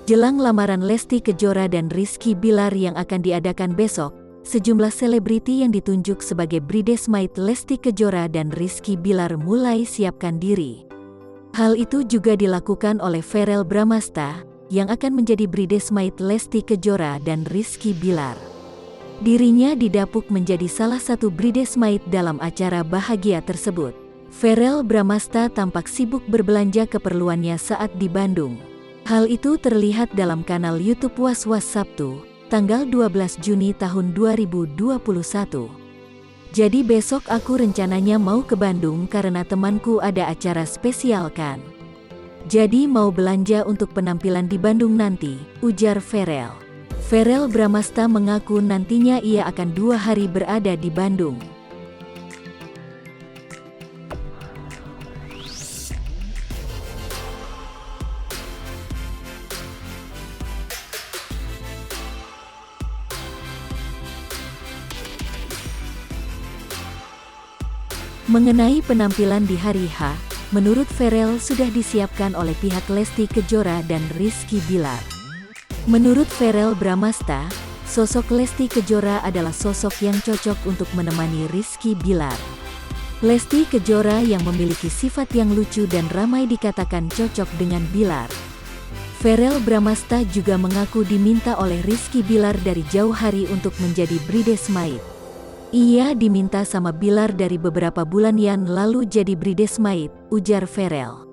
Jelang lamaran Lesti Kejora dan Rizky Bilar yang akan diadakan besok, sejumlah selebriti yang ditunjuk sebagai bridesmaid Lesti Kejora dan Rizky Bilar mulai siapkan diri. Hal itu juga dilakukan oleh Verrell Bramasta, yang akan menjadi bridesmaid Lesti Kejora dan Rizky Bilar. Dirinya didapuk menjadi salah satu bridesmaid dalam acara bahagia tersebut. Verrell Bramasta tampak sibuk berbelanja keperluannya saat di Bandung. Hal itu terlihat dalam kanal YouTube Was Was Sabtu, tanggal 12 Juni tahun 2021. Jadi besok aku rencananya mau ke Bandung karena temanku ada acara spesial kan. Jadi mau belanja untuk penampilan di Bandung nanti, ujar Verrell. Verrell Bramasta mengaku nantinya ia akan 2 hari berada di Bandung. Mengenai penampilan di hari H, menurut Verrell sudah disiapkan oleh pihak Lesti Kejora dan Rizky Bilar. Menurut Verrell Bramasta, sosok Lesti Kejora adalah sosok yang cocok untuk menemani Rizky Bilar. Lesti Kejora yang memiliki sifat yang lucu dan ramai dikatakan cocok dengan Bilar. Verrell Bramasta juga mengaku diminta oleh Rizky Bilar dari jauh hari untuk menjadi bridesmaid. Ia diminta sama Bilar dari beberapa bulan yang lalu jadi bridesmaid, ujar Verrell.